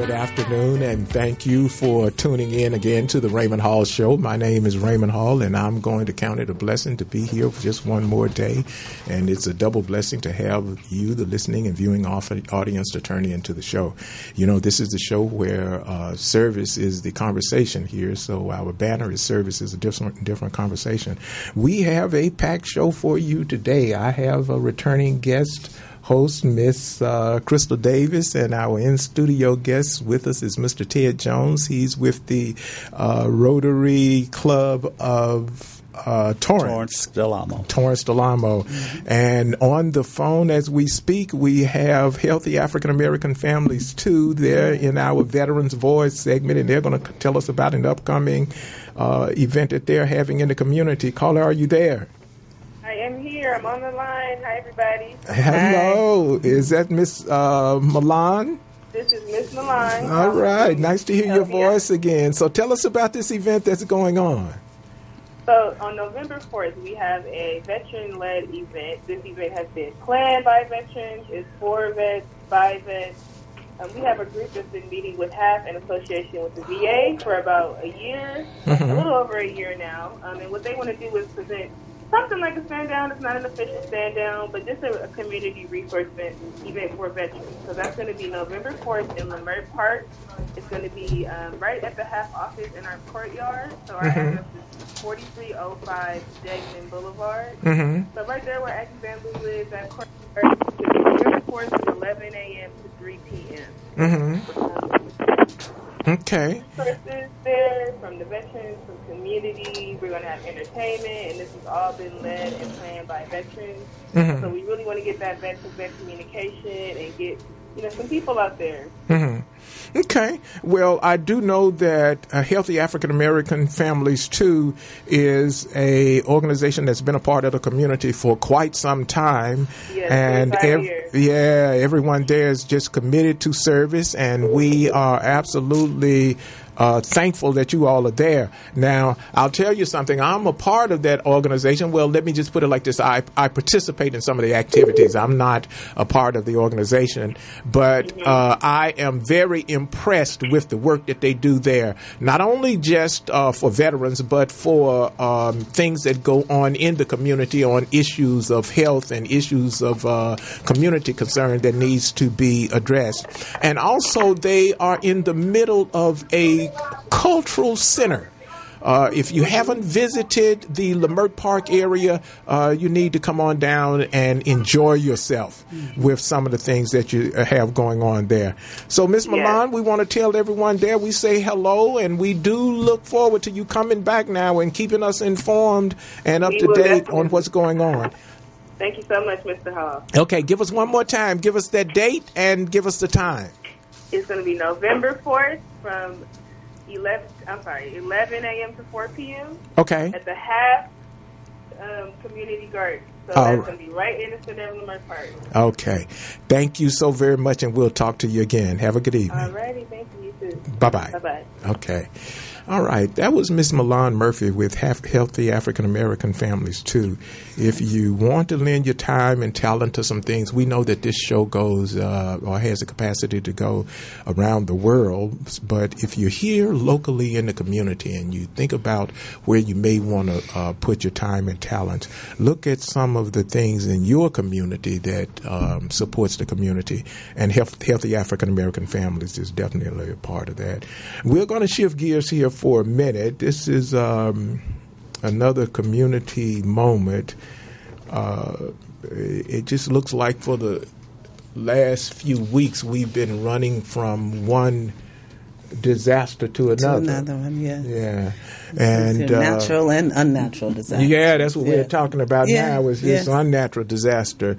Good afternoon, and thank you for tuning in again to the Raymond Hall Show. My name is Raymond Hall, and I'm going to count it a blessing to be here for just one more day. And it's a double blessing to have you, the listening and viewing audience, to turn into the show. You know, this is the show where service is the conversation here, so our banner is service is a different conversation. We have a packed show for you today. I have a returning guest host, Miss Crystal Davis, and our in-studio guest with us is Mr. Ted Jones. He's with the Rotary Club of Torrance Del Amo. Mm-hmm. And on the phone as we speak, we have Healthy African American Families too. They're in our Veterans Voice segment, and they're going to tell us about an upcoming event that they're having in the community. Caller, are you there? I am here. I'm on the line. Hi, everybody. Hello. Hi. Is that Miss Milan? This is Miss Milan. All right. Nice to hear your voice again. So tell us about this event that's going on. So on November 4th, we have a veteran-led event. This event has been planned by veterans. It's for vets, by vets. We have a group that's been meeting with HAF in association with the VA for about a year, a little over a year now. And what they want to do is present something like a stand down. It's not an official stand down, but just a community resource event for veterans. So that's going to be November 4th in Lamert Park. It's going to be right at the HAF office in our courtyard. So our address is 4305 Degnan Boulevard. So right there where Aggie Bamboo lives, that courtyard. November 4th from 11 a.m. to 3 p.m. Okay. Resources there from the veterans, from community. We're going to have entertainment, and this has all been led and planned by veterans. So we really want to get that vet-to-vet communication and get some people out there. Okay. Well, I do know that Healthy African American Families too is a organization that's been a part of the community for quite some time. Yes, and everyone there is just committed to service, and we are absolutely thankful that you all are there. Now, I'll tell you something. I'm a part of that organization. Well, let me just put it like this. I participate in some of the activities. I'm not a part of the organization, but I am very impressed with the work that they do there, not only just for veterans, but for things that go on in the community on issues of health and issues of community concern that needs to be addressed. And also, they are in the middle of a cultural center. If you haven't visited the Lamert Park area, you need to come on down and enjoy yourself with some of the things that you have going on there. So, Ms. Milan, we want to tell everyone there we say hello, and we do look forward to you coming back now and keeping us informed and up to date on what's going on. Thank you so much, Mr. Hall. Okay, give us one more time. Give us that date and give us the time. It's going to be November 4th from 11 a.m. to 4 p.m. Okay. At the HAF Community Garden. So that's going to be right in the center of Lamert Park. Okay. Thank you so very much, and we'll talk to you again. Have a good evening. All righty. Thank you. You too. Bye-bye. Bye-bye. Okay. All right. That was Miss Milan Murphy with Healthy African American Families, too. If you want to lend your time and talent to some things, we know that this show goes or has the capacity to go around the world. But if you're here locally in the community and you think about where you may want to put your time and talent, look at some of the things in your community that supports the community. And Healthy African American Families is definitely a part of that. We're going to shift gears here for a minute. This is another community moment. It just looks like for the last few weeks we've been running from one disaster to another. To another one, yes. Yeah. And natural and unnatural disaster. Yeah, that's what we're talking about now is this unnatural disaster.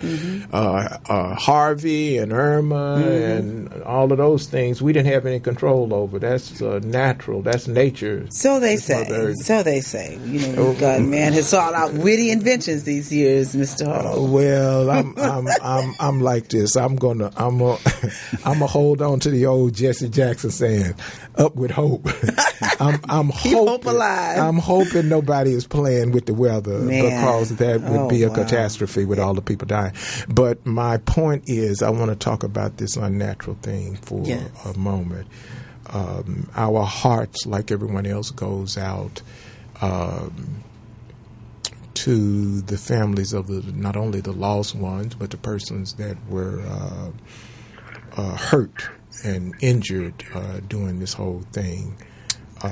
Harvey and Irma and all of those things we didn't have any control over. That's natural. That's nature. So they say. So they say. Man has sought out witty inventions these years, Mr. Hall. Well, I'm like this. I'm gonna hold on to the old Jesse Jackson saying, "Up with hope." I'm Keep hoping. hope alive. alive. I'm hoping nobody is playing with the weather, because that would be a wow. catastrophe with all the people dying. But my point is, I want to talk about this unnatural thing for a moment. Our hearts, like everyone else, goes out to the families of not only the lost ones, but the persons that were hurt and injured during this whole thing.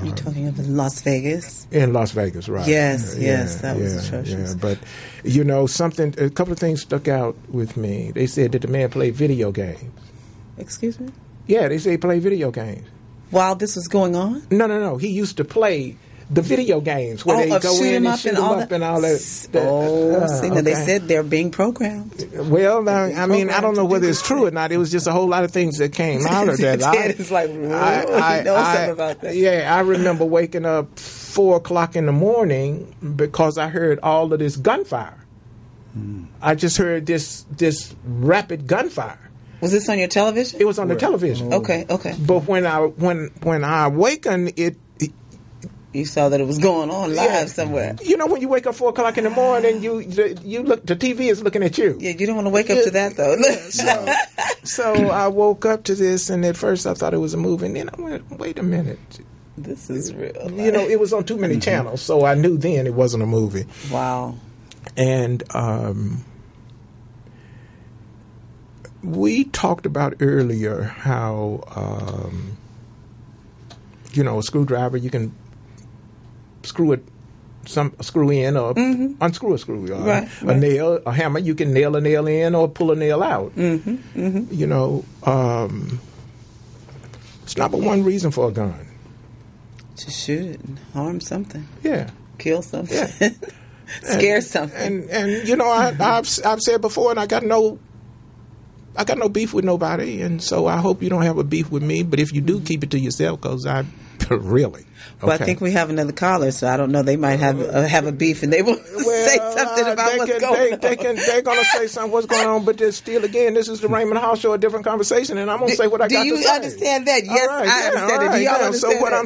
You're talking of Las Vegas? In Las Vegas, right. Yes, that was atrocious. Yeah. But, a couple of things stuck out with me. They said that the man played video games. Excuse me? Yeah, they say he played video games. While this was going on? No. He used to play the video games where they go in and shoot them up and all that. They said they're being programmed. Well, I mean, I don't know whether it's true or not. It was just a whole lot of things that came out of that. It's like, he knows something about that. Yeah, I remember waking up 4 o'clock in the morning because I heard all of this gunfire. I just heard this rapid gunfire. Was this on your television? It was on the television. Okay. But when I awakened, you saw that it was going on live somewhere. When you wake up 4 o'clock in the morning, you look. The TV is looking at you. Yeah, you don't want to wake up to that though. So I woke up to this, and at first I thought it was a movie, and then I went, "Wait a minute, this is real." It was on too many channels, so I knew then it wasn't a movie. Wow. And we talked about earlier how a screwdriver, you can screw in or unscrew a screw. Right. A nail, a hammer, you can nail a nail in or pull a nail out. It's not but one reason for a gun. To shoot it and harm something. Yeah. Kill something. Yeah. Scare something. And I've said before, and I got no beef with nobody, and so I hope you don't have a beef with me. But if you do, keep it to yourself, because I really. Okay. Well, I think we have another caller, so I don't know. They might have a beef, and they will say something about what's going on. They're going to say something what's going on, but there's still, again, this is the Raymond House Show, a different conversation, and I'm going to say what I got to say. Do you understand that? Yes, I understand it. Do y'all understand so what that?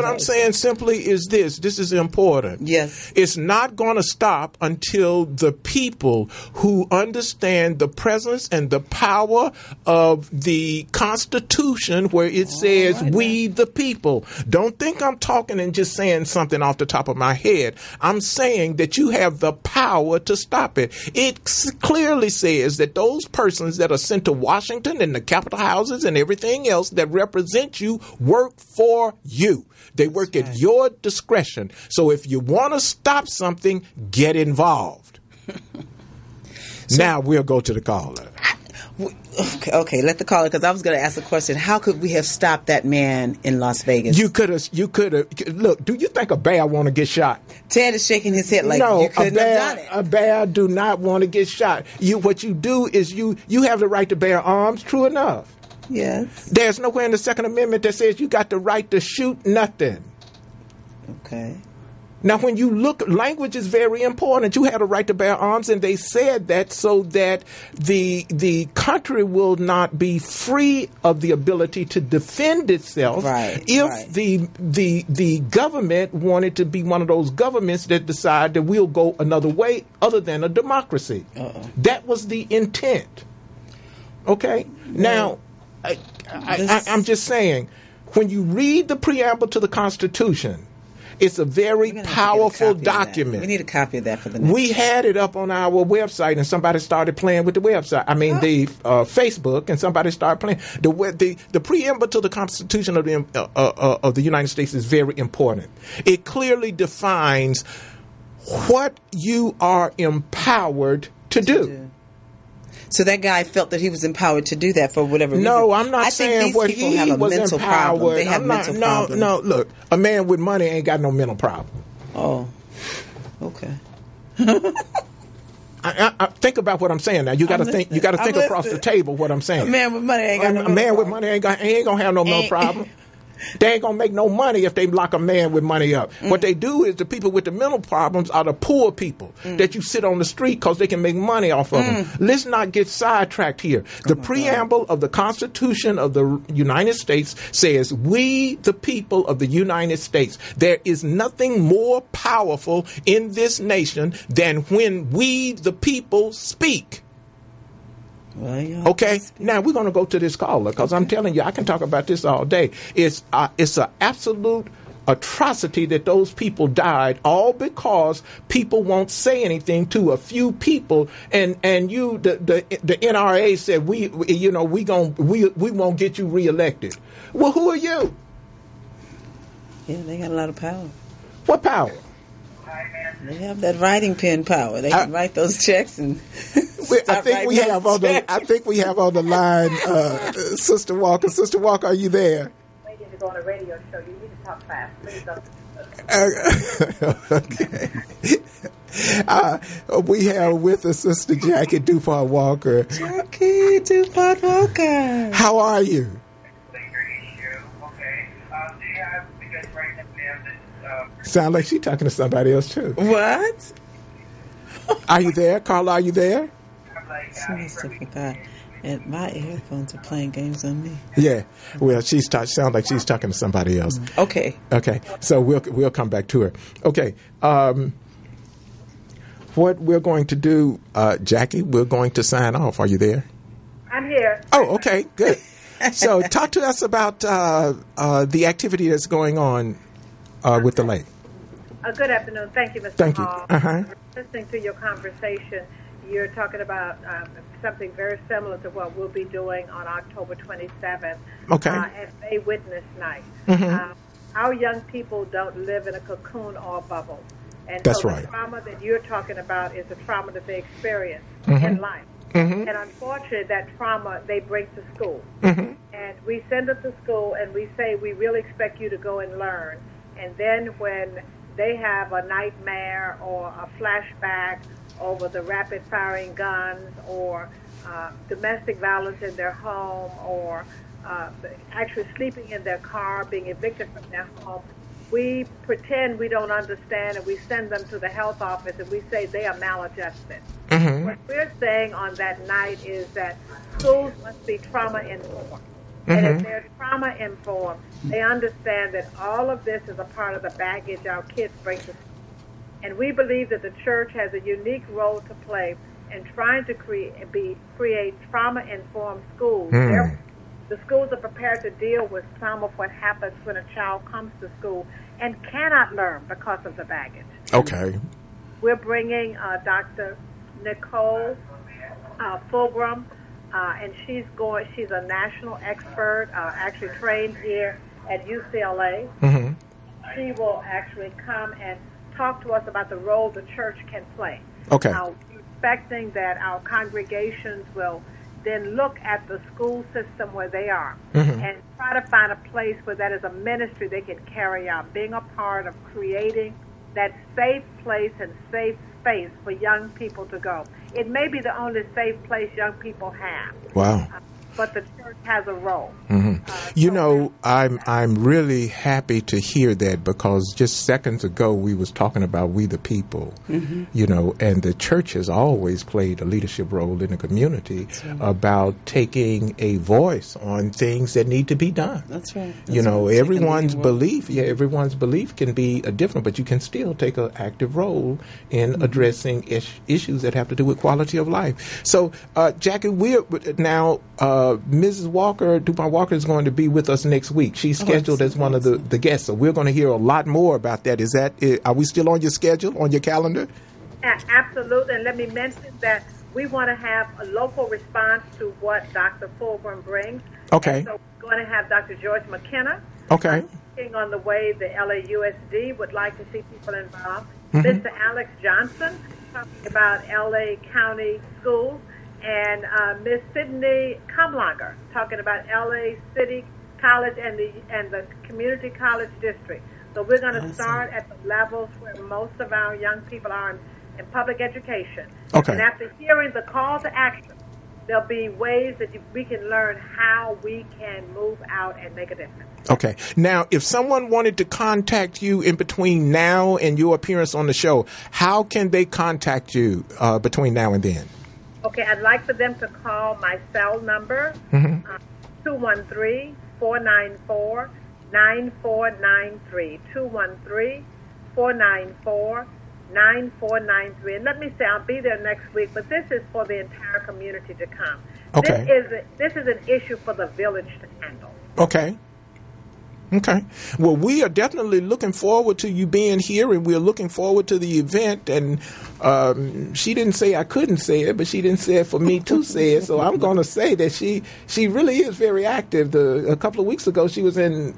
I'm saying simply is this. This is important. Yes. It's not going to stop until the people who understand the presence and the power of the Constitution, where it says we the people. Don't think I'm talking and just saying something off the top of my head. I'm saying that you have the power to stop it. It clearly says that those persons that are sent to Washington and the Capitol houses and everything else that represent you work for you. They work at your discretion. So if you want to stop something, get involved. Now we'll go to the caller. Okay, let the caller, because I was going to ask a question. How could we have stopped that man in Las Vegas? You could have. Look, do you think a bear want to get shot? Ted is shaking his head like you couldn't have done it. A bear do not want to get shot. What you do is you have the right to bear arms. True enough. Yes. There's nowhere in the Second Amendment that says you got the right to shoot nothing. Okay. Now, when you look, language is very important. You had a right to bear arms, and they said that so that the country will not be free of the ability to defend itself. Right. If the government wanted to be one of those governments that decide that we'll go another way other than a democracy. That was the intent. Okay. Now, I'm just saying, when you read the preamble to the Constitution, it's a very powerful document. We need a copy of that for the next We had it up on our website, and somebody started playing with the website. I mean, the Facebook, and somebody started playing. The preamble to the Constitution of the United States is very important. It clearly defines what you are empowered to do. So that guy felt that he was empowered to do that for whatever reason. No, I'm not saying what he was mental empowered. Problem. They have mental problems. No, look, a man with money ain't got no mental problem. Oh, okay. I think about what I'm saying now. You got to think. You got to think across the table what I'm saying. A man with money ain't got no mental problem. A man with money ain't gonna have no mental problem. They ain't gonna make no money if they lock a man with money up. What they do is the people with the mental problems are the poor people that you sit on the street because they can make money off of them. Let's not get sidetracked here. The preamble of the Constitution of the United States says, "We, the people of the United States." There is nothing more powerful in this nation than when we, the people, speak. Well, okay, now we're going to go to this caller because I'm telling you, I can talk about this all day. It's an absolute atrocity that those people died, all because people won't say anything to a few people, and you, the NRA said we won't get you reelected. Well, who are you? Yeah, they got a lot of power. What power? They have that writing pen power. They can write those checks and. I think we have on the line Sister Walker. Sister Walker, are you there? Waiting to go on a radio show. You need to talk fast. Please don't. We have with us Sister Jackie Dupont Walker. Jackie Dupont Walker. How are you? Sound like she's talking to somebody else too. What? Are you there, Carla? Are you there? She must have forgot. And my earphones are playing games on me. Yeah. Well, sound like she's talking to somebody else. Okay. Okay. So we'll come back to her. Okay. What we're going to do, Jackie, we're going to sign off. Are you there? I'm here. Oh, okay. Good. So talk to us about the activity that's going on with the lake. Good afternoon. Thank you, Mr. Thank you. Hall. Listening to your conversation, you're talking about something very similar to what we'll be doing on October 27th at May Witness Night. Our young people don't live in a cocoon or a bubble. And that's so right. The trauma that you're talking about is the trauma that they experience in life. And unfortunately, that trauma they bring to school. And we send them to school and we say, we really expect you to go and learn. And then when they have a nightmare or a flashback over the rapid-firing guns or domestic violence in their home or actually sleeping in their car, being evicted from their home, we pretend we don't understand and we send them to the health office and we say they are maladjusted. What we're saying on that night is that schools must be trauma-informed. And if they're trauma-informed, they understand that all of this is a part of the baggage our kids bring to school. And we believe that the church has a unique role to play in trying to create trauma-informed schools. The schools are prepared to deal with some of what happens when a child comes to school and cannot learn because of the baggage. Okay. We're bringing Dr. Nicole Fulgram, and she's a national expert, actually trained here at UCLA. She will actually come and talk to us about the role the church can play. Okay. We're expecting that our congregations will then look at the school system where they are and try to find a place where that is a ministry they can carry out, being a part of creating that safe place and safe space for young people to go. It may be the only safe place young people have. Wow. But the church has a role. I'm really happy to hear that because just seconds ago we was talking about we the people, and the church has always played a leadership role in the community about taking a voice on things that need to be done. That's right. Everyone's belief can be different, but you can still take an active role in addressing issues that have to do with quality of life. So, Jackie, we're now. Mrs. Walker, Dupont Walker, is going to be with us next week. She's scheduled as one of the guests, so we're going to hear a lot more about that. Are we still on your schedule, on your calendar? Absolutely, and let me mention that we want to have a local response to what Dr. Fulgram brings. Okay. And so we're going to have Dr. George McKenna. Okay. Speaking on the way the LAUSD would like to see people involved. Mr. Alex Johnson talking about LA County schools. And Miss Sydney Kumlanger talking about L.A. City College and the Community College District. So we're going to start at the levels where most of our young people are in public education. Okay. And after hearing the call to action, there'll be ways that we can learn how we can move out and make a difference. Okay. Now, if someone wanted to contact you in between now and your appearance on the show, how can they contact you between now and then? Okay, I'd like for them to call my cell number, 213-494-9493, 213-494-9493. And let me say, I'll be there next week, but this is for the entire community to come. Okay. This is an issue for the village to handle. Okay. Okay. Well, we are definitely looking forward to you being here, and we're looking forward to the event. And she didn't say I couldn't say it, but she didn't say it for me to say it. So I'm going to say that she really is very active. A couple of weeks ago, she was in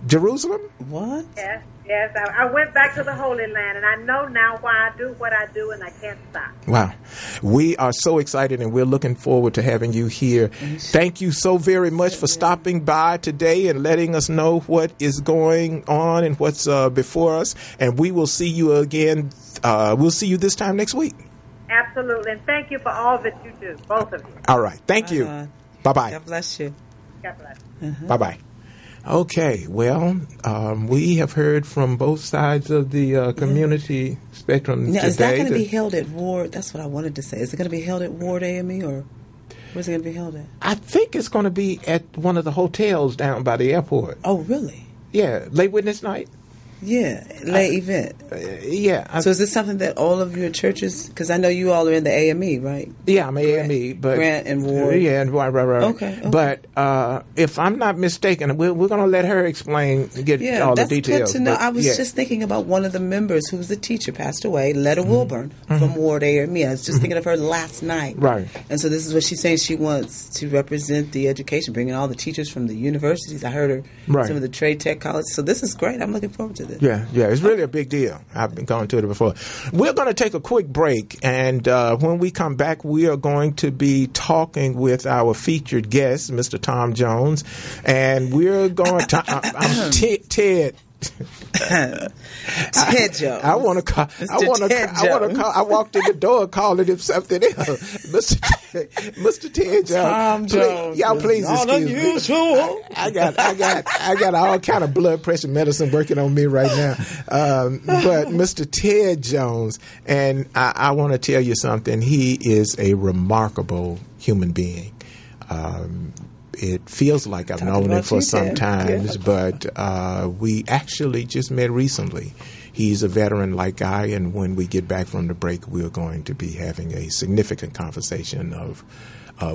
Jerusalem. What? Yes. I went back to the Holy Land, and I know now why I do what I do, and I can't stop. Wow. We are so excited, and we're looking forward to having you here. Thank you so very much for stopping by today and letting us know what is going on and what's before us. And we will see you again. We'll see you this time next week. Absolutely. And thank you for all that you do, both of you. All right. Thank you. Bye-bye. God bless you. God bless. Bye-bye. Okay, well, we have heard from both sides of the community spectrum now, today. Is that going to be held at Ward? That's what I wanted to say. Is it going to be held at Ward AME, or where's it going to be held at? I think it's going to be at one of the hotels down by the airport. Oh, really? Yeah, late witness night. Yeah, late event. Yeah. So is this something that all of your churches, because I know you all are in the AME, right? Yeah, I'm AME, but Grant and Ward. Yeah, and right. Okay. But if I'm not mistaken, we're going to let her explain, get all the details. That's good to know. But, I was just thinking about one of the members who was a teacher, passed away, Letta Wilburn from Ward AME. I was just thinking of her last night. Right. And so this is what she's saying. She wants to represent the education, bringing all the teachers from the universities. I heard her some of the trade tech colleges. So this is great. I'm looking forward to this. Yeah, it's really a big deal. I've been going to it before. We're going to take a quick break, and when we come back, we are going to be talking with our featured guest, Mr. Tom Jones, and we're going to I'm Ted. Ted Jones. I want to call. I walked in the door calling him something else, Mr. Ted Jones. Tom Jones. Y'all please excuse me. I got all kind of blood pressure medicine working on me right now. But Mr. Ted Jones, and I want to tell you something. He is a remarkable human being. It feels like I've known him for some time, but we actually just met recently. He's a veteran like I, and when we get back from the break, we're going to be having a significant conversation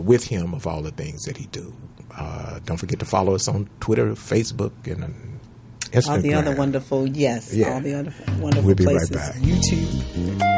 with him of all the things that he do. Don't forget to follow us on Twitter, Facebook, and Instagram. All the other wonderful, all the other wonderful we'll be places. Right back. YouTube.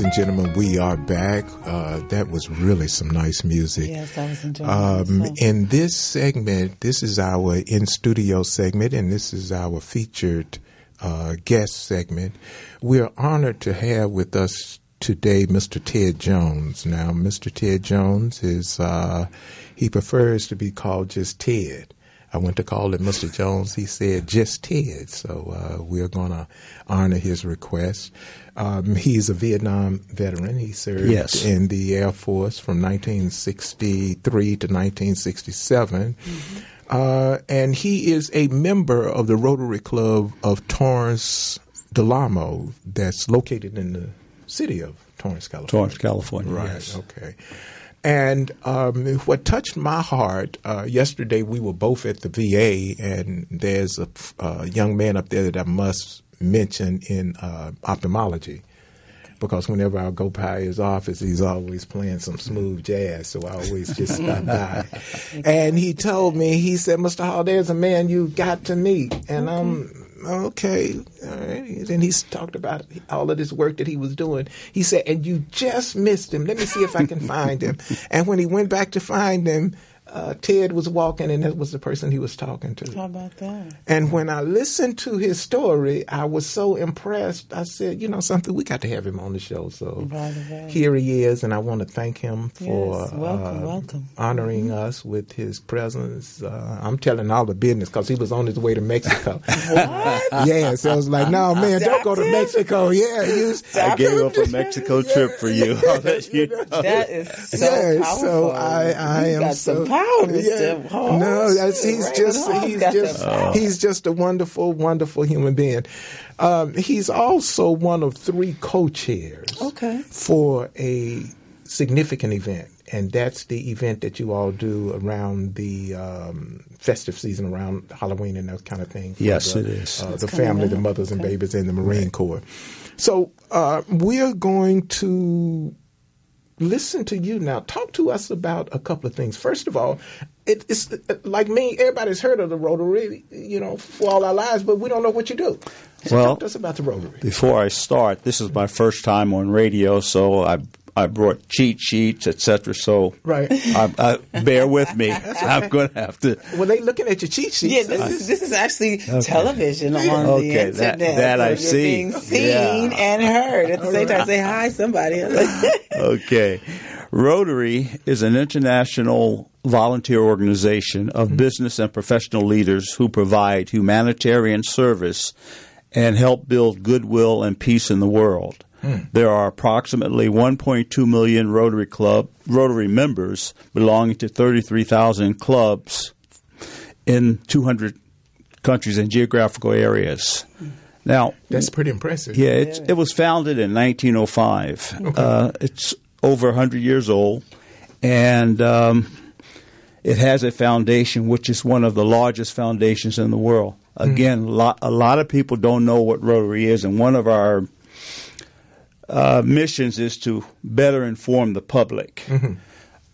ladies and gentlemen, we are back. That was really some nice music. Yes, I was enjoying it. In this segment, this is our in-studio segment, and this is our featured guest segment. We're honored to have with us today Mr. Ted Jones. Now, Mr. Ted Jones is, he prefers to be called just Ted. I went to call him Mr. Jones. He said just Ted. So we're going to honor his request. He's a Vietnam veteran. He served in the Air Force from 1963 to 1967. Mm-hmm. And he is a member of the Rotary Club of Torrance, Delamo, that's located in the city of Torrance, California. Torrance, California, right, yes. Okay. And what touched my heart, yesterday we were both at the VA, and there's a young man up there that I must mention in ophthalmology, because whenever I go by his office, he's always playing some smooth jazz, so I always just stop by. And he told me, he said, Mr. Hall, there's a man you got to meet. And I'm okay. All right. Then he talked about all of this work that he was doing. He said, and you just missed him. Let me see if I can find him. And when he went back to find him, Ted was walking, and that was the person he was talking to. How about that? And when I listened to his story, I was so impressed. I said, you know something, we got to have him on the show. So here he is, and I want to thank him for welcome. honoring us with his presence. I'm telling all the business because he was on his way to Mexico. What? Yeah, so I was like, no, man, don't go to Mexico. Yeah, I gave up a Mexico trip for you. I'll let you know. That is so powerful. So I am got so... some power, Mr. Hall. No, he's just a wonderful, wonderful human being. He's also one of 3 co-chairs for a significant event, and that's the event that you all do around the festive season, around Halloween and that kind of thing. Yes, it is. The family, the mothers and babies in the Marine Corps. So we're going to listen to you now. Talk to us about a couple of things. First of all, it's like me, everybody's heard of the Rotary, for all our lives, but we don't know what you do. So talk to us about the Rotary. Before I start, this is my first time on radio, so I brought cheat sheets, etc. So bear with me. I'm going to have to. Well, they looking at your cheat sheets. Yeah, this is actually television on the internet. That I you're see. Being seen and heard at the same time. Say hi, somebody. Okay. Rotary is an international volunteer organization of business and professional leaders who provide humanitarian service and help build goodwill and peace in the world. There are approximately 1.2 million Rotary members belonging to 33,000 clubs in 200 countries and geographical areas. Now, that's pretty impressive. Yeah, it was founded in 1905. Okay. It's over 100 years old, and it has a foundation which is one of the largest foundations in the world. Again, a lot of people don't know what Rotary is, and one of our missions is to better inform the public.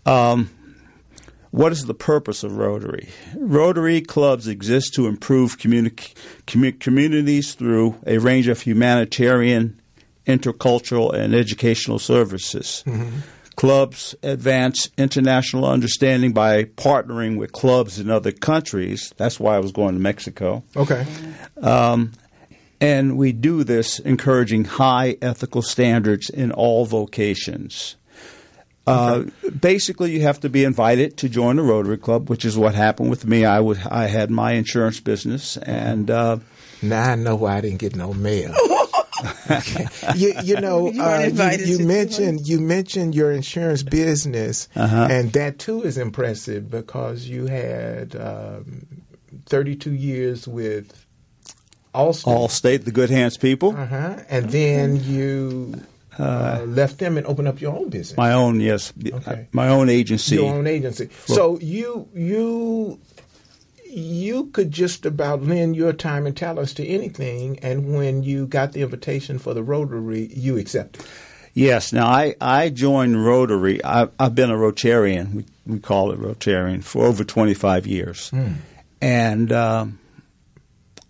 What is the purpose of Rotary? Rotary clubs exist to improve communities through a range of humanitarian, intercultural, and educational services. Clubs advance international understanding by partnering with clubs in other countries. That's why I was going to Mexico. Okay. And we do this encouraging high ethical standards in all vocations. Basically, you have to be invited to join the Rotary Club, which is what happened with me. I had my insurance business, and now I know why I didn't get no mail. Okay. You mentioned your insurance business, and that too is impressive because you had 32 years with Allstate, the Good Hands people, and then you left them and opened up your own business. My own, yes, my own agency. Your own agency. So you could just about lend your time and talents to anything, and when you got the invitation for the Rotary, you accepted. Yes. Now, I joined Rotary. I've been a Rotarian, we call it Rotarian, for over 25 years. And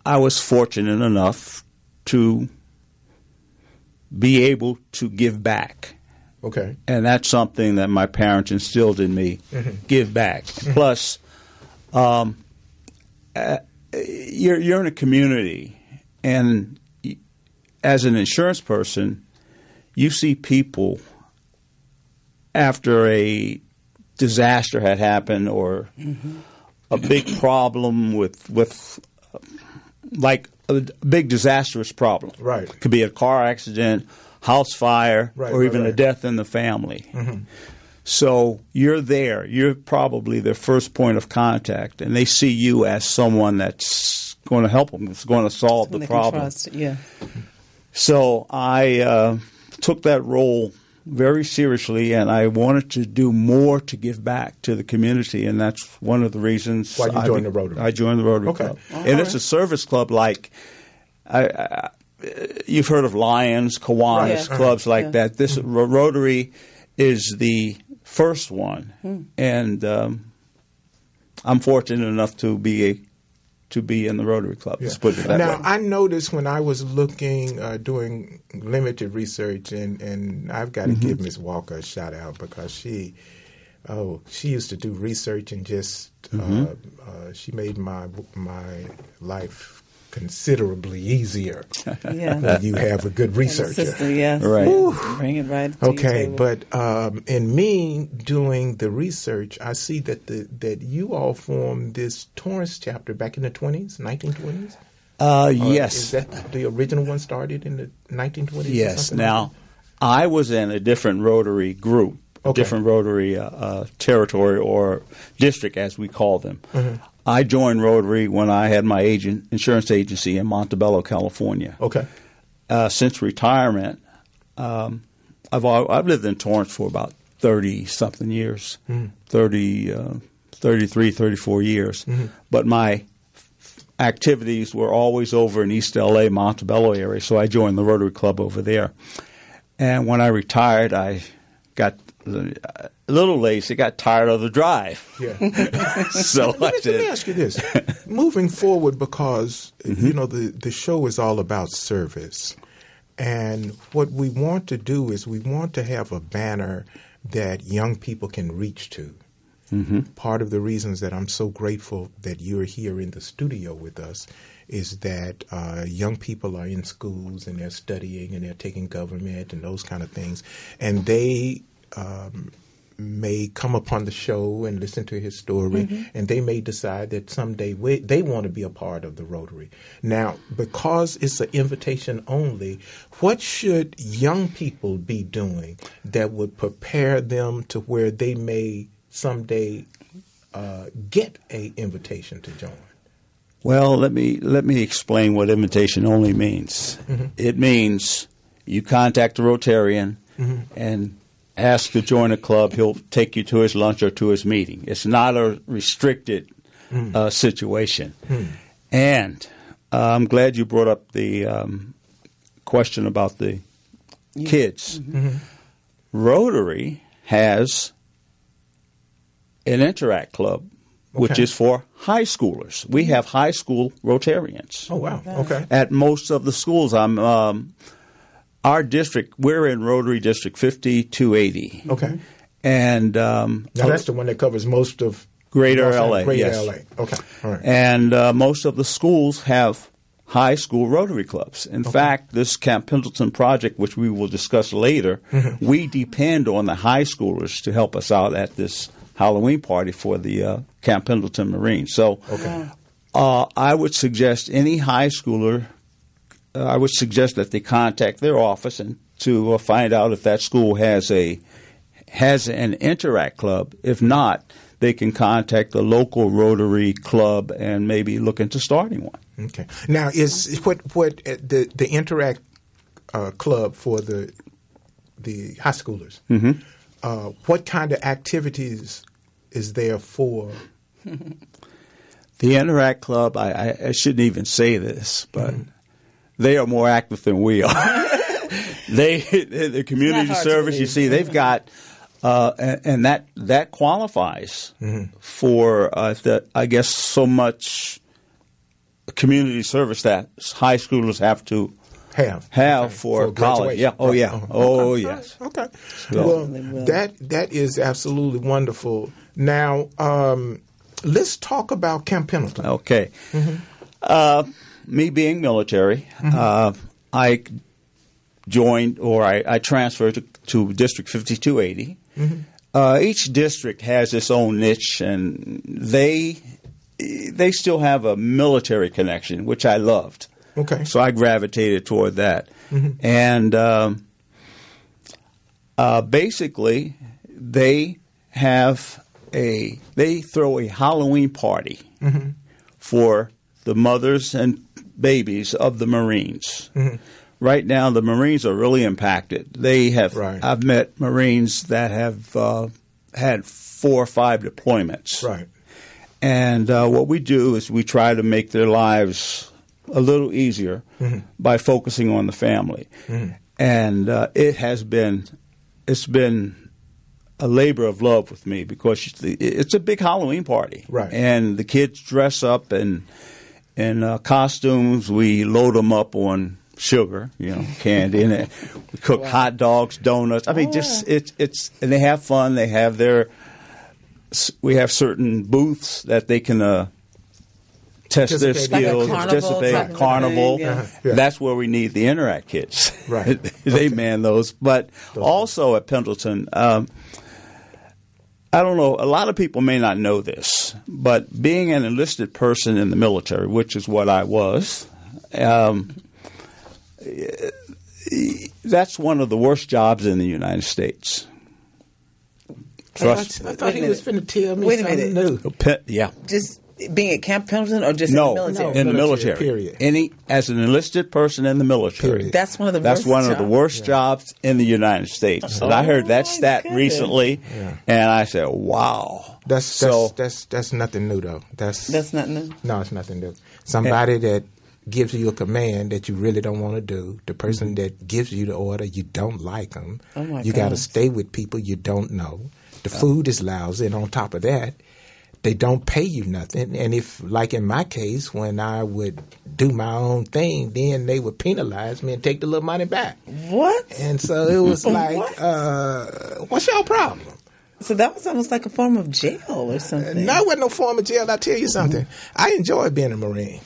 I was fortunate enough to be able to give back. Okay. And that's something that my parents instilled in me, give back. Plus, you're in a community, and as an insurance person, you see people after a disaster had happened or a big problem with like a big disastrous problem. Right. It could be a car accident, house fire, or even a death in the family. So you're there. You're probably their first point of contact, and they see you as someone that's going to help them, that's going to solve the problem. Yeah. So I took that role very seriously, and I wanted to do more to give back to the community, and that's one of the reasons why you joined the Rotary. I joined the Rotary Club. And it's a service club like you've heard of Lions, Kiwanis, clubs like that. This Rotary is the first one, and I'm fortunate enough to be in the Rotary Club. Let's put it that now, way. I noticed when I was looking, doing limited research, and I've got to give Ms. Walker a shout out because she used to do research and just she made my life considerably easier. When you have a good researcher. Right. Bring it right. Okay, but in me doing the research, I see that that you all formed this Torrance chapter back in the 1920s. Yes. Is that the original one started in the 1920s? Yes. Now, I was in a different Rotary group, different Rotary territory or district, as we call them. I joined Rotary when I had my insurance agency in Montebello, California. Okay. Since retirement, I've lived in Torrance for about 30-something years, 33, 34 years. But my activities were always over in East L.A., Montebello area, so I joined the Rotary Club over there. And when I retired, I got a little lazy, got tired of the drive. So let me ask you this. Moving forward, because you know the show is all about service. And what we want to do is we want to have a banner that young people can reach to. Part of the reasons that I'm so grateful that you're here in the studio with us is that young people are in schools and they're studying and they're taking government and those kind of things. And they may come upon the show and listen to his story, and they may decide that someday they want to be a part of the Rotary. Now, because it's an invitation only, what should young people be doing that would prepare them to where they may someday get an invitation to join? Well, let me explain what invitation only means. It means you contact a Rotarian and ask to join a club. He'll take you to his lunch or to his meeting. It's not a restricted situation. And I'm glad you brought up the question about the kids. Rotary has an Interact Club, which is for high schoolers. We have high school Rotarians. Oh, wow. Okay. At most of the schools. Our district, we're in Rotary District 5280. Okay. And now that's the one that covers most of Greater LA. Greater yes. LA. Okay. All right. And most of the schools have high school Rotary clubs. In fact, this Camp Pendleton project, which we will discuss later, we depend on the high schoolers to help us out at this Halloween party for the Camp Pendleton Marine. So I would suggest any high schooler, I would suggest that they contact their office and to find out if that school has an Interact Club. If not, they can contact the local Rotary Club and maybe look into starting one. Okay. Now, is what the Interact Club for the high schoolers? What kind of activities is there for? The Interact Club, I shouldn't even say this, but they are more active than we are. The community service, you see, they've got, and that qualifies for, I guess, so much community service that high schoolers have to have for college. Yeah. Oh, yeah. Okay. Oh, yes. Okay. So, Well, that is absolutely wonderful. Now, let's talk about Camp Pendleton. Okay. Me being military, I joined, or I transferred to District 5280. Each district has its own niche, and they still have a military connection, which I loved. Okay. So I gravitated toward that. And basically, they throw a Halloween party for the mothers and babies of the Marines. Right now, the Marines are really impacted. They have. Right. I've met Marines that have had 4 or 5 deployments. Right. And what we do is we try to make their lives a little easier by focusing on the family. And it's been a labor of love with me because it's a big Halloween party. Right. And the kids dress up in costumes. We load them up on sugar, candy, and we cook hot dogs, donuts. I mean, and they have fun. They have we have certain booths that they can test their skills, participate. Carnival. That's where we need the Interact kids. Right. They man those. But also at Pendleton, I don't know, a lot of people may not know this, but being an enlisted person in the military, which is what I was, that's one of the worst jobs in the United States. Trust me. I thought he was finna tell me something new. Yeah. Just being at Camp Pendleton or just in the military? No, in the military. Period. As an enlisted person in the military. Period. That's one of the worst jobs in the United States. And I heard that stat recently, and I said, wow. That's nothing new, though. That's not new? No, it's nothing new. Somebody that gives you a command that you really don't want to do, the person that gives you the order, you don't like them. You got to stay with people you don't know. The food is lousy, and on top of that, they don't pay you nothing. And if, like in my case, when I would do my own thing, then they would penalize me and take the little money back. What? And so it was like, what's your problem? So that was almost like a form of jail or something. No, it wasn't no form of jail. I'll tell you something. I enjoyed being a Marine.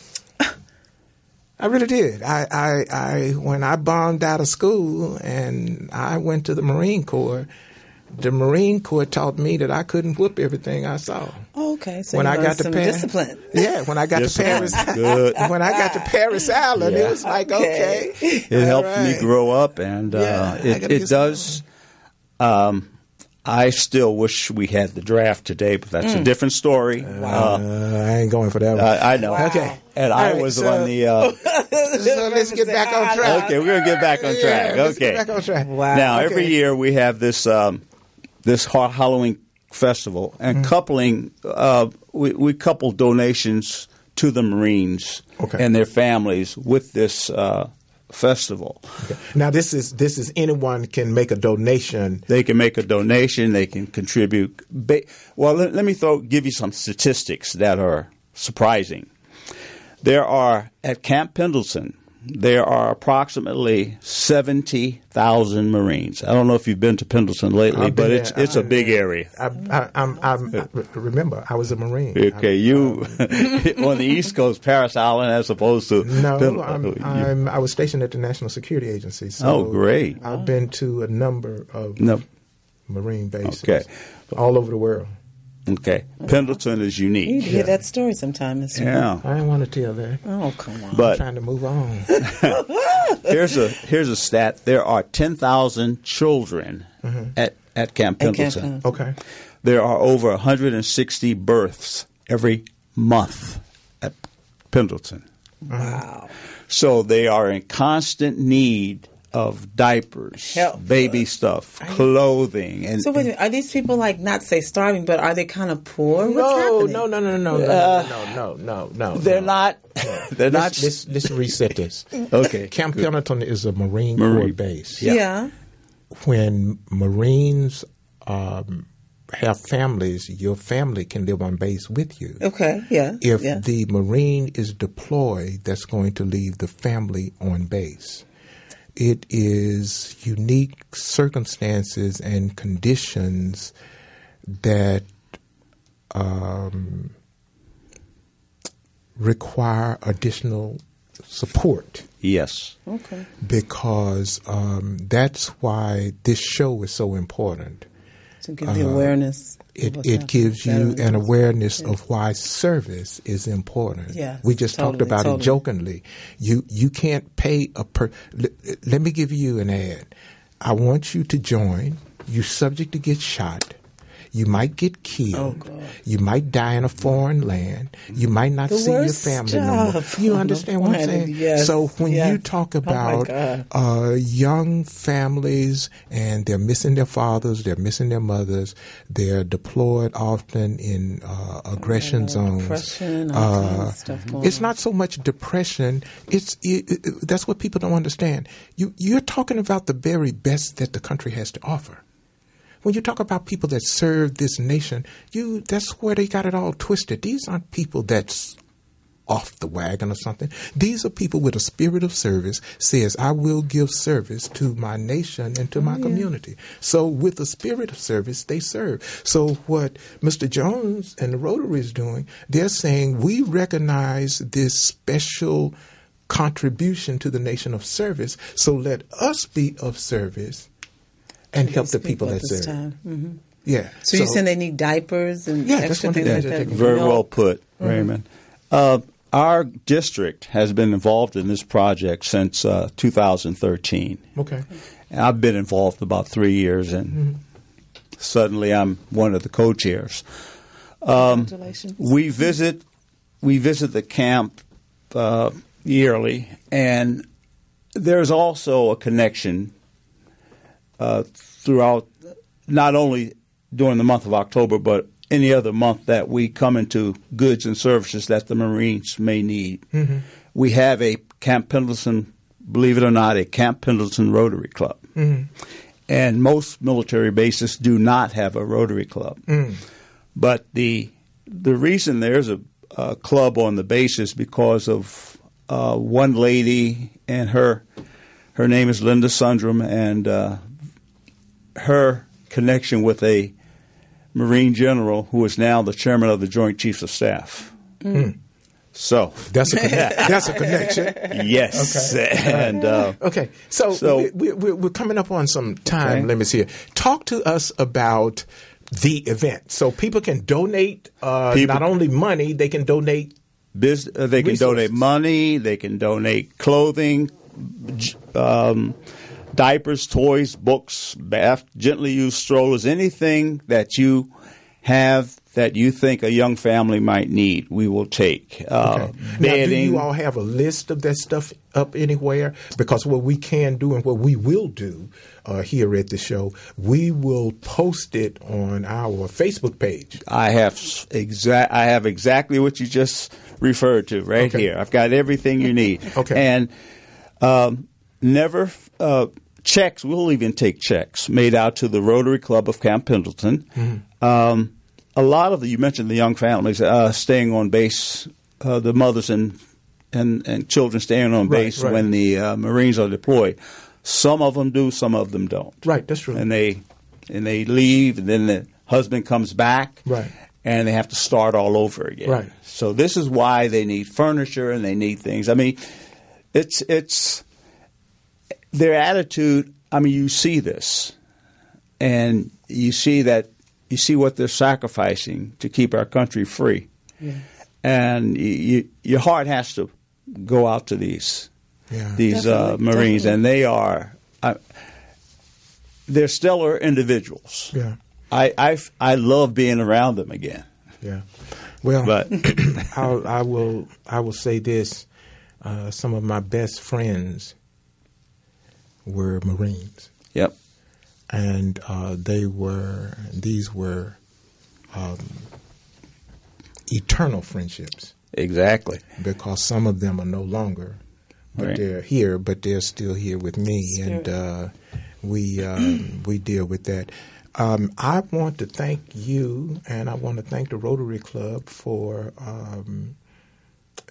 I really did. I when I bombed out of school and I went to the Marine Corps, the Marine Corps taught me that I couldn't whoop everything I saw. Oh, okay. So when you I got to discipline. Yeah, when I got to Paris, when I got to Paris Island, it was like okay. It helped me grow up, and it does. I still wish we had the draft today, but that's a different story. I ain't going for that one. I know. Wow. Okay. And I was on the... so let's get back on track. Okay, we're going to get back on track. Let's get back on track. Wow. Now, every year we have this Halloween festival, and coupling... we couple donations to the Marines and their families with this... festival. Okay. Now, this is anyone can make a donation. They can make a donation. They can contribute. Well, let me give you some statistics that are surprising. There are at Camp Pendleton. There are approximately 70,000 Marines. I don't know if you've been to Pendleton lately, but it's a big area. I remember, I was a Marine. Okay, you on the East Coast, Paris Island, as opposed to Pendleton. I was stationed at the National Security Agency. So great! I've been to a number of Marine bases all over the world. Okay, Pendleton is unique. You need to hear that story sometime. Yeah, I didn't want to tell that. Oh, come on! But I'm trying to move on. here's a stat. There are 10,000 children at Camp Pendleton. Okay. There are over 160 births every month at Pendleton. Wow! So they are in constant need of diapers, baby stuff, clothing, and so wait a minute, are these people not say starving, but are they kind of poor? What's happening? No. They're not. They're not. Let's reset this. Okay. Camp Pendleton is a Marine Corps base. Yeah. When Marines have families, your family can live on base with you. Okay. Yeah. If the Marine is deployed, that's going to leave the family on base. it is unique circumstances and conditions that require additional support. Yes. Okay. Because that's why this show is so important. To give the awareness. It gives you an awareness of why service is important. Yes, we just talked about it jokingly. You can't pay let me give you an ad. I want you to join. You're subject to get shot. You might get killed. Oh, God. You might die in a foreign land. You might not see your family no more. You understand what I'm saying? Yes. So when you talk about young families and they're missing their fathers, they're missing their mothers, they're deployed often in aggression zones. Depression, all kinds of stuff going it's on. not so much depression. That's what people don't understand. You're talking about the very best that the country has to offer. When you talk about people that serve this nation, that's where they got it all twisted. These aren't people that's off the wagon or something. These are people with a spirit of service, says, I will give service to my nation and to my community. So with the spirit of service, they serve. So what Mr. Jones and the Rotary is doing, they're saying we recognize this special contribution to the nation of service, so let us be of service and help the people that serve. Mm-hmm. Yeah. So you're saying they need diapers and extra things like that? Very well put, Raymond. Our district has been involved in this project since 2013. Okay. And I've been involved about 3 years, and suddenly I'm one of the co-chairs. Congratulations. We visit the camp yearly, and there's also a connection throughout, not only during the month of October, but any other month that we come into goods and services that the Marines may need. Mm-hmm. We have a Camp Pendleton, believe it or not, a Camp Pendleton Rotary Club. Mm-hmm. And most military bases do not have a Rotary Club. Mm. But the reason there's a club on the base is because of one lady, and her name is Linda Sundram, and her connection with a Marine general who is now the chairman of the Joint Chiefs of Staff. Mm. So that's a connection. Yes. Okay. And okay. So we're coming up on some time. Okay. Let me see it. Talk to us about the event. So people can donate not only money, they can donate they can donate money, they can donate clothing, diapers, toys, books, bath, gently used strollers, anything that you have that you think a young family might need, we will take. Okay. Now, do you all have a list of that stuff up anywhere? Because what we can do and what we will do here at the show, we will post it on our Facebook page. I have exactly what you just referred to right here. I've got everything you need. Okay. And never checks. We'll even take checks made out to the Rotary Club of Camp Pendleton. Mm-hmm. A lot of you mentioned the young families staying on base, the mothers and children staying on base when the Marines are deployed. Some of them do, some of them don't. Right, that's true. And they leave, and then the husband comes back, and they have to start all over again. Right. So this is why they need furniture and they need things. I mean, it's their attitude. I mean, you see this, and you see what they're sacrificing to keep our country free. Yes. And your heart has to go out to these Marines, and they are they're stellar individuals. Yeah, I love being around them again. Yeah, well, but I will say this: some of my best friends were Marines. Yep. And these were eternal friendships. Exactly. Because some of them are no longer, but they're here, but they're still here with me, and we deal with that. I want to thank you, and I want to thank the Rotary Club for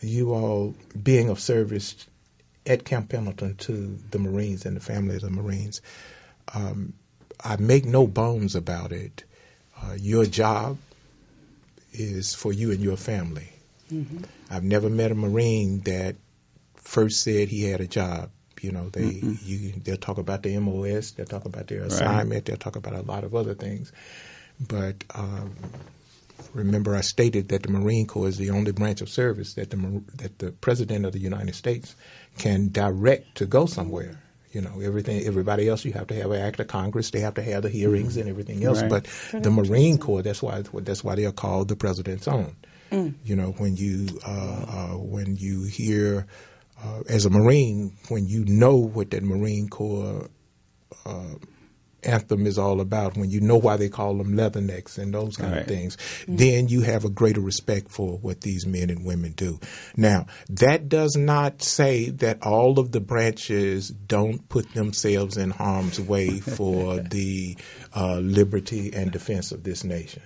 you all being of service at Camp Pendleton to the Marines and the family of the Marines. I make no bones about it. Your job is for you and your family. Mm-hmm. I've never met a Marine that first said he had a job. You know, they'll talk about the MOS, they'll talk about their assignment, they'll talk about a lot of other things. But remember, I stated that the Marine Corps is the only branch of service that the President of the United States can direct to go somewhere. You know, everybody else, you have to have an act of Congress. They have to have the hearings and everything else. Right. But the Marine Corps, that's why they are called the President's own. You know, when you hear as a Marine, when you know what that Marine Corps anthem is all about, when you know why they call them leathernecks and those kind of things, then you have a greater respect for what these men and women do. Now, that does not say that all of the branches don't put themselves in harm's way for the liberty and defense of this nation.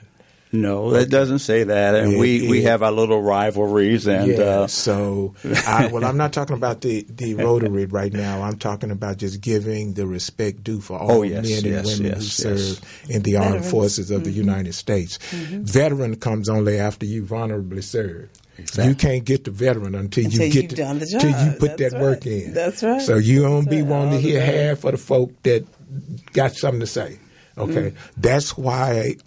No, that doesn't say that, and we have our little rivalries. And I'm not talking about the Rotary right now. I'm talking about just giving the respect due for all men and women who serve in the armed forces of the United States. Mm-hmm. Veteran comes only after you've honorably served. Exactly. You can't get the veteran until you put that work in. That's right. So you don't be wanting to hear half of the folk that got something to say. Okay, that's why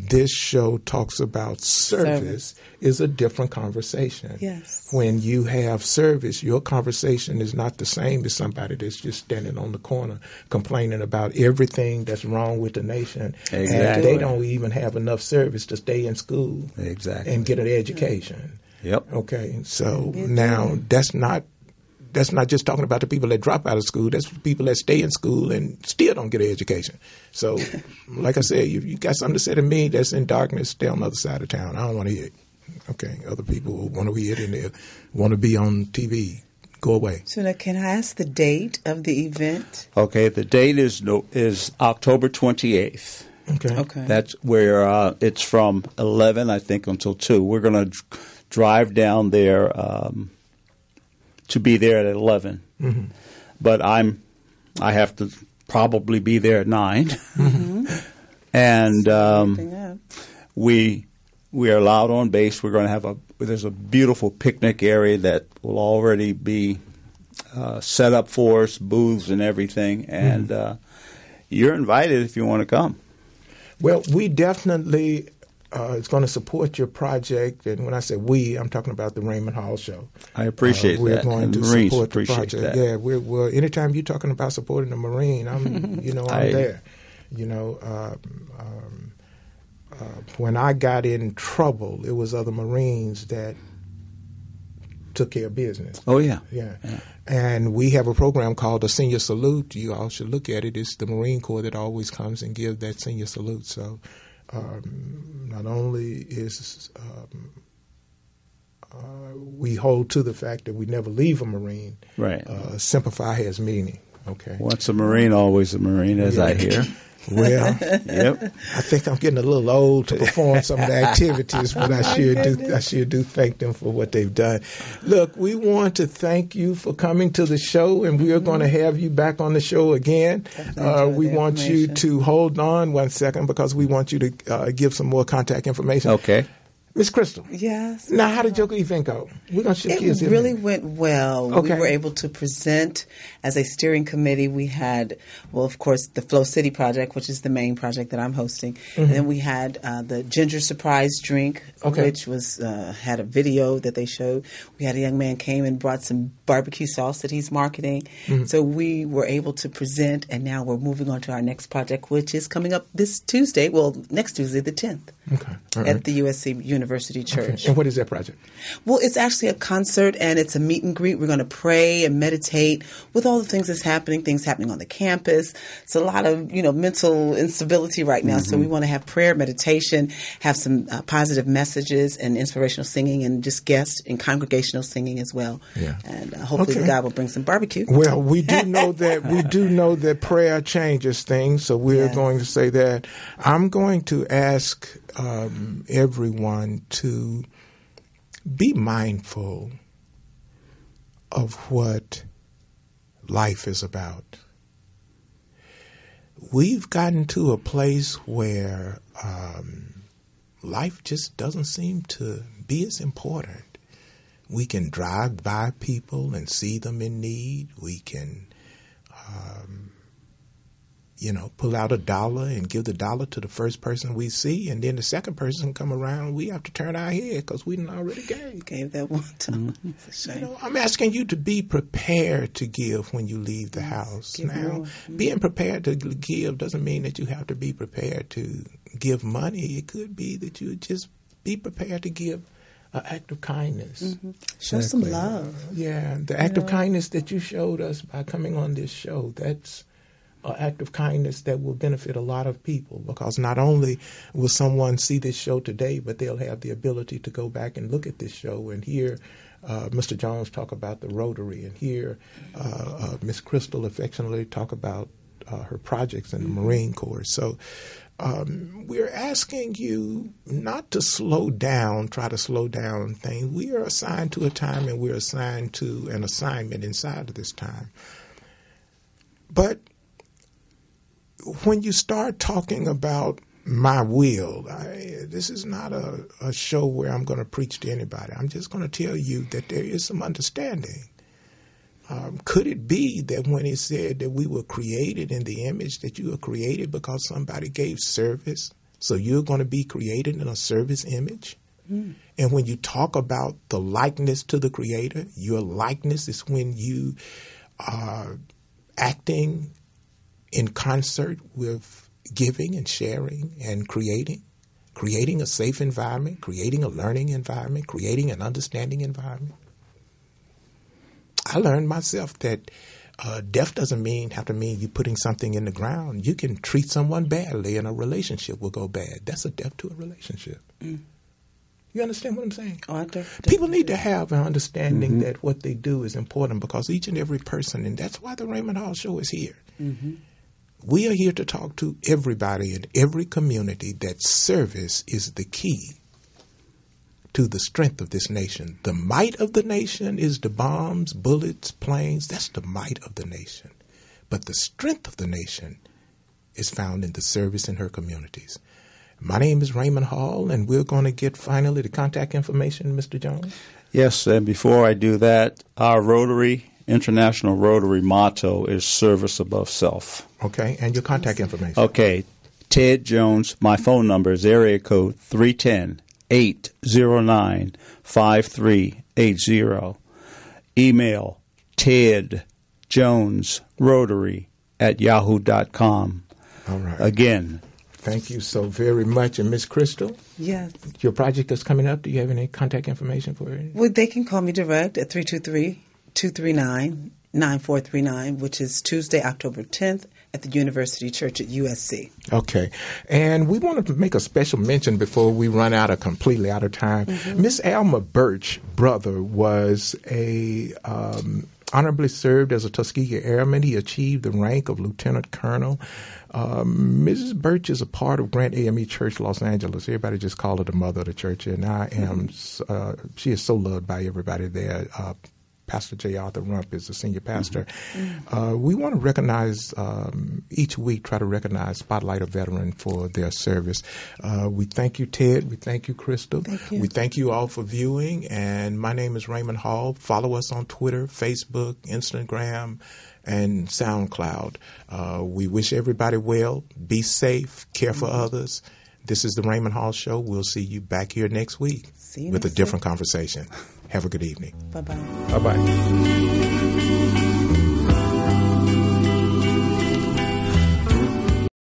this show talks about service is a different conversation. Yes. When you have service, your conversation is not the same as somebody that's just standing on the corner complaining about everything that's wrong with the nation. Exactly. And they don't even have enough service to stay in school and get an education. Yep. Okay, so now that's not just talking about the people that drop out of school. That's people that stay in school and still don't get an education. So, like I said, you got something to say to me that's in darkness, stay on the other side of town. I don't want to hear it. Okay, other people want to hear it and they want to be on TV. Go away. So now, can I ask the date of the event? Okay, the date is October 28th. Okay. That's where it's from 11, I think, until 2. We're going to drive down there to be there at 11. Mm-hmm. But I have to probably be there at 9. Mm-hmm. And we are allowed on base. We're going to have there's a beautiful picnic area that will already be set up for us, booths and everything. And you're invited if you want to come. Well, we definitely is going to support your project. And when I say we, I'm talking about the Raymond Hall Show. I appreciate we're that. We're going to support the project. That. Yeah, we're anytime you're talking about supporting the Marine, I'm there. You know, when I got in trouble, it was other Marines that took care of business. Oh, yeah. Yeah. And we have a program called the Senior Salute. You all should look at it. It's the Marine Corps that always comes and gives that Senior Salute. So not only is we hold to the fact that we never leave a Marine. Right. Simplify has meaning. Okay. Once a Marine, always a Marine, as I hear. Well, I think I'm getting a little old to perform some of the activities, but I sure do thank them for what they've done. Look, we want to thank you for coming to the show, and we are going to have you back on the show again. We want you to hold on one second because we want you to give some more contact information. Okay. Miss Crystal. Yes. Now, how did your event go? We're going to shift gears. It really went well. Okay. We were able to present as a steering committee. We had, well, of course, the Flow City Project, which is the main project that I'm hosting. Mm-hmm. And then we had the Ginger Surprise Drink, which was had a video that they showed. We had a young man came and brought some barbecue sauce that he's marketing. Mm-hmm. So we were able to present, and now we're moving on to our next project, which is coming up this Tuesday. Well, next Tuesday, the 10th. Okay. At the USC University Church. Okay. And what is that project? Well, it's actually a concert and it's a meet and greet. We're going to pray and meditate with all the things that's happening, things happening on the campus. It's a lot of, mental instability right now. Mm-hmm. So we want to have prayer, meditation, have some positive messages and inspirational singing and just guest and congregational singing as well. Yeah. And hopefully God will bring some barbecue. Well, we do know that prayer changes things. So we're going to say that. I'm going to ask everyone to be mindful of what life is about. We've gotten to a place where life just doesn't seem to be as important. We can drive by people and see them in need. We can, pull out $1 and give the $1 to the first person we see, and then the second person come around, we have to turn our head because we done already gave that one time. I'm asking you to be prepared to give when you leave the house. Now, being prepared to give doesn't mean that you have to be prepared to give money. It could be that you just be prepared to give an act of kindness. Mm-hmm. Show some love. The act of kindness that you showed us by coming on this show, that's an act of kindness that will benefit a lot of people, because not only will someone see this show today, but they'll have the ability to go back and look at this show and hear Mr. Jones talk about the Rotary and hear Miss Crystal affectionately talk about her projects in the Marine Corps. So we're asking you not to try to slow down things. We are assigned to a time, and we're assigned to an assignment inside of this time. But when you start talking about my will, this is not a show where I'm going to preach to anybody. I'm just going to tell you that there is some understanding. Could it be that when he said that we were created in the image, that you were created because somebody gave service, so you're going to be created in a service image? Mm. And when you talk about the likeness to the Creator, your likeness is when you are acting in concert with giving and sharing and creating a safe environment, creating a learning environment, creating an understanding environment. I learned myself that death doesn't have to mean you putting something in the ground. You can treat someone badly and a relationship will go bad. That's a death to a relationship. Mm. You understand what I'm saying? People need to have an understanding that what they do is important, because each and every person, and that's why the Raymond Hall Show is here. Mm-hmm. We are here to talk to everybody in every community that service is the key to the strength of this nation. The might of the nation is the bombs, bullets, planes. That's the might of the nation. But the strength of the nation is found in the service in her communities. My name is Raymond Hall, and we're going to get finally the contact information, Mr. Jones. Yes, and before I do that, our International Rotary motto is service above self. Okay, and your contact information. Okay, Ted Jones, my phone number is area code 310-809-5380. Email tedjonesrotary@yahoo.com. All right. Again. Thank you so very much. And Miss Crystal? Yes. Your project is coming up. Do you have any contact information for it? Well, they can call me direct at 323-239-9439, which is Tuesday, October 10th at the University Church at USC. Okay. And we want to make a special mention before we run completely out of time. Miss Alma Birch, brother, was honorably served as a Tuskegee Airman. He achieved the rank of Lieutenant Colonel. Mrs. Birch is a part of Grant AME Church, Los Angeles. Everybody just called her the mother of the church, and she is so loved by everybody there. Pastor J. Arthur Rump is the senior pastor. We want to recognize, each week, try to recognize, spotlight a veteran for their service. We thank you, Ted. We thank you, Crystal. Thank you. We thank you all for viewing. And my name is Raymond Hall. Follow us on Twitter, Facebook, Instagram, and SoundCloud. We wish everybody well. Be safe. Care for others. This is the Raymond Hall Show. We'll see you back here next week with a different conversation. Have a good evening. Bye-bye. Bye-bye.